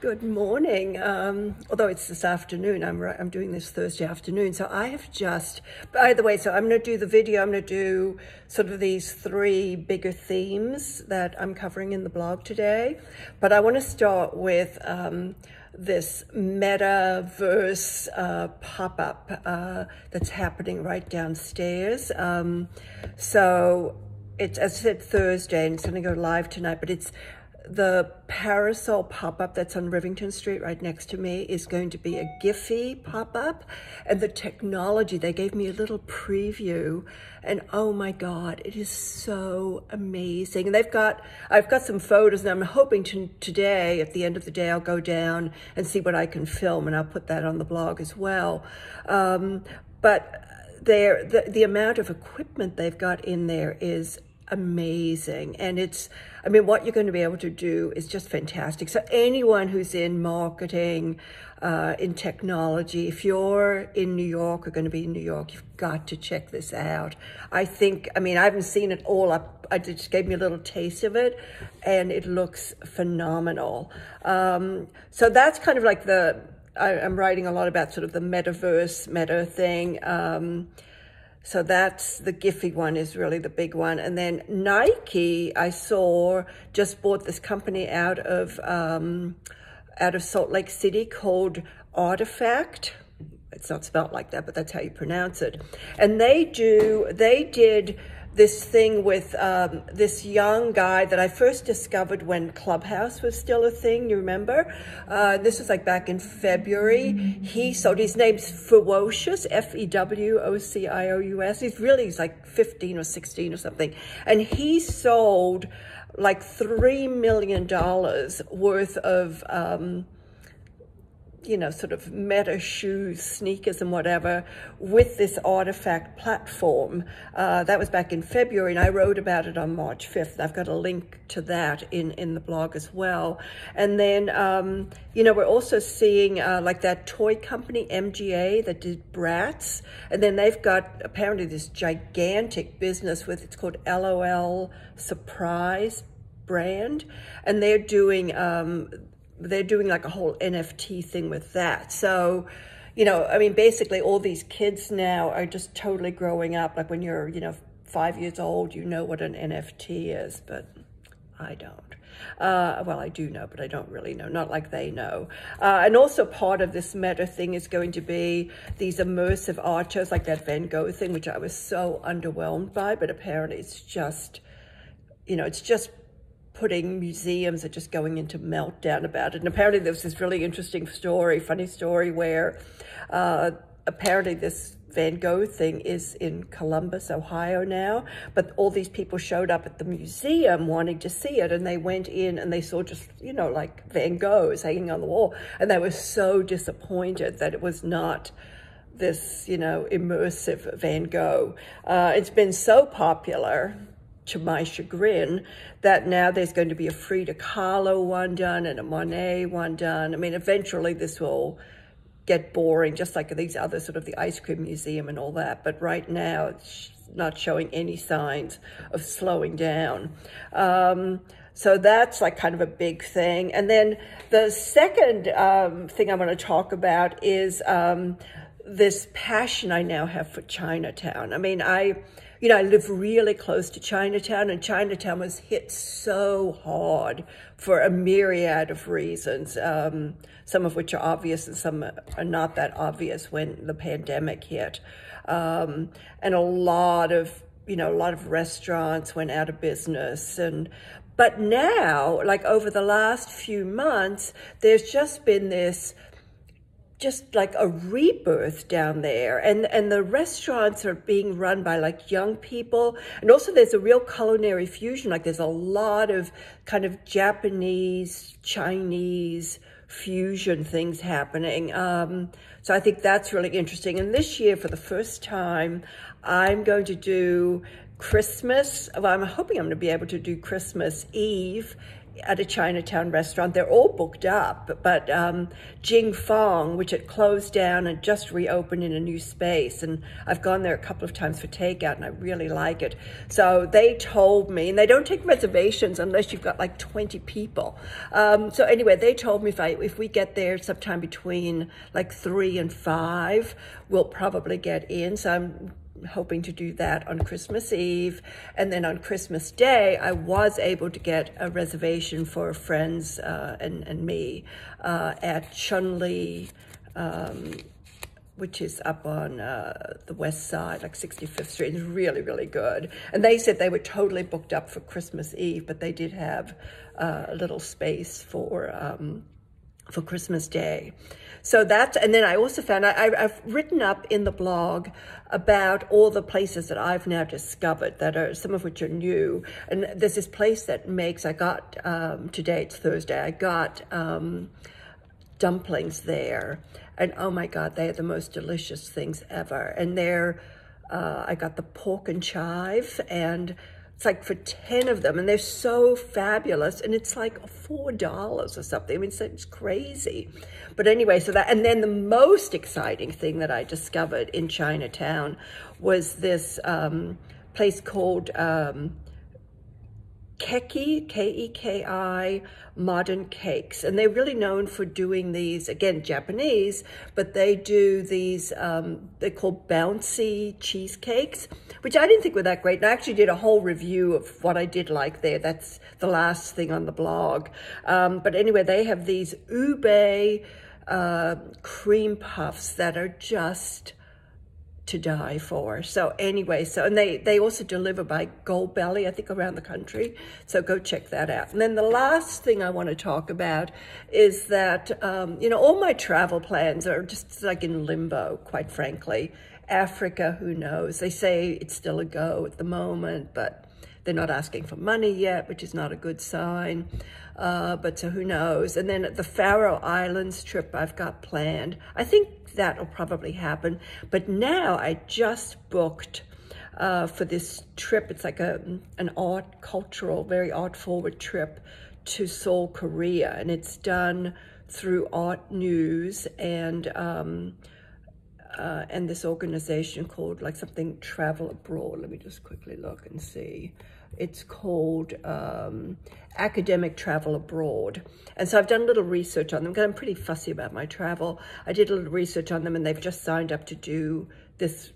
Good morning. Although it's this afternoon, I'm doing this Thursday afternoon. So I have just, by the way, so I'm going to do the video. I'm going to do sort of these three bigger themes that I'm covering in the blog today. But I want to start with this metaverse pop-up that's happening right downstairs. So it's, as I said, Thursday, and it's going to go live tonight, but it's the parasol pop-up that's on Rivington Street right next to me is going to be a Giphy pop-up. And the technology, they gave me a little preview, and oh my God, it is so amazing. And I've got some photos, and I'm hoping today, at the end of the day, I'll go down and see what I can film, and I'll put that on the blog as well. But the amount of equipment they've got in there is amazing. And it's, I mean, what you're going to be able to do is just fantastic. So anyone who's in marketing, in technology, if you're in New York or going to be in New York, you've got to check this out. I think, I mean, I haven't seen it all up. I just gave me a little taste of it, and it looks phenomenal. So that's kind of like I'm writing a lot about sort of the metaverse, meta thing. So that's the Giphy one is really the big one. And then Nike, I saw, just bought this company out of Salt Lake City called Artifact. It's not spelled like that, but that's how you pronounce it. And they did this thing with this young guy that I first discovered when Clubhouse was still a thing, you remember? This was like back in February. His name's Fewocious, Fewocious. He's like 15 or 16 or something. And he sold like $3 million worth of, you know, sort of meta shoes, sneakers and whatever with this Artifact platform. That was back in February, and I wrote about it on March 5th. I've got a link to that in the blog as well. And then, you know, we're also seeing like that toy company, MGA, that did Bratz. And then they've got apparently this gigantic business with, it's called LOL Surprise brand. And they're doing like a whole NFT thing with that. So, you know, I mean, basically all these kids now are just totally growing up. Like when you're, you know, 5 years old, you know what an NFT is, but I don't. Well, I do know, but I don't really know, not like they know. And also part of this meta thing is going to be these immersive art shows like that Van Gogh thing, which I was so underwhelmed by, but apparently it's just, you know, it's just putting museums are just going into meltdown about it. And apparently there was this really interesting story, funny story, where apparently this Van Gogh thing is in Columbus, Ohio now, but all these people showed up at the museum wanting to see it, and they went in and they saw just, you know, like Van Goghs hanging on the wall, and they were so disappointed that it was not this, you know, immersive Van Gogh. It's been so popular, to my chagrin, that now there's going to be a Frida Kahlo one done and a Monet one done. I mean, eventually this will get boring, just like these other sort of the ice cream museum and all that. But right now, it's not showing any signs of slowing down. So that's like kind of a big thing. And then the second thing I want to talk about is this passion I now have for Chinatown. I mean, you know, I live really close to Chinatown, and Chinatown was hit so hard for a myriad of reasons, some of which are obvious and some are not that obvious when the pandemic hit. And a lot of restaurants went out of business. But now, like over the last few months, there's just been this, just like a rebirth down there, and the restaurants are being run by like young people, and also there's a real culinary fusion. Like there's a lot of kind of Japanese, Chinese fusion things happening. So I think that's really interesting. And this year, for the first time, I'm going to do Christmas. Well, I'm hoping I'm going to be able to do Christmas Eve at a Chinatown restaurant. They're all booked up, but Jing Fong, which had closed down and just reopened in a new space, and I've gone there a couple of times for takeout, and I really like it. So they told me, and they don't take reservations unless you've got like 20 people. So anyway, they told me if we get there sometime between like 3 and 5, we'll probably get in. So I'm hoping to do that on Christmas Eve. And then on Christmas Day, I was able to get a reservation for friends and me at Chunli, which is up on the west side, like 65th Street. It's really, really good. And they said they were totally booked up for Christmas Eve, but they did have a little space for Christmas Day. So that's, and then I also found, I've written up in the blog about all the places that I've now discovered that are, some of which are new. And there's this place that makes, I got, today it's Thursday, I got dumplings there. And oh my God, they are the most delicious things ever. And they're, I got the pork and chive, and it's like for 10 of them, and they're so fabulous, and it's like $4 or something. I mean, it's crazy. But anyway, so that, and then the most exciting thing that I discovered in Chinatown was this place called Keki, K-E-K-I, Modern Cakes. And they're really known for doing these, again, Japanese, but they do these, they're called bouncy cheesecakes, which I didn't think were that great. And I actually did a whole review of what I did like there. That's the last thing on the blog. But anyway, they have these ube cream puffs that are just to die for. So anyway, so, and they also deliver by Goldbelly, I think, around the country. So go check that out. And then the last thing I want to talk about is that, you know, all my travel plans are just like in limbo, quite frankly. Africa, who knows? They say it's still a go at the moment, but they're not asking for money yet, which is not a good sign. But so who knows? And then the Faroe Islands trip I've got planned. I think that'll probably happen. But now I just booked for this trip. It's like an art, cultural, very art-forward trip to Seoul, Korea. And it's done through ARTnews and this organization called like something Travel Abroad. Let me just quickly look and see. It's called Academic Travel Abroad. And so I've done a little research on them because I'm pretty fussy about my travel. I did a little research on them, and they've just signed up to do this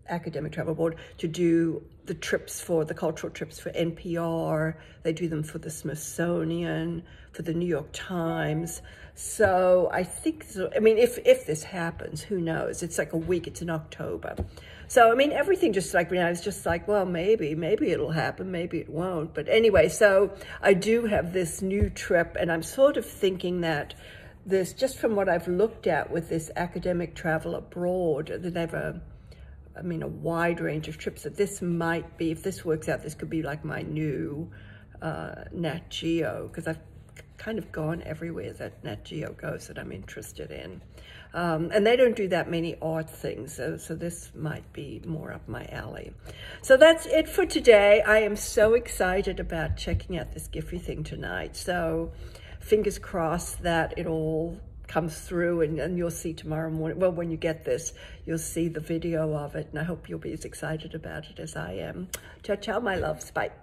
Academic Travel Board, to do the trips for the cultural trips for NPR. They do them for the Smithsonian, for the New York Times. So I think, I mean, if this happens, who knows? It's like a week, it's in October. So, I mean, everything just like, I was just like, well, maybe it'll happen, maybe it won't. But anyway, so I do have this new trip, and I'm sort of thinking that this, just from what I've looked at with this Academic Travel Abroad, that they have a wide range of trips, that this might be, if this works out, this could be like my new Nat Geo, because I've kind of gone everywhere that Nat Geo goes that I'm interested in. And they don't do that many art things, so this might be more up my alley. So that's it for today. I am so excited about checking out this Giphy thing tonight. So fingers crossed that it all comes through, and you'll see tomorrow morning. Well, when you get this, you'll see the video of it, and I hope you'll be as excited about it as I am. Ciao, ciao, my loves. Bye.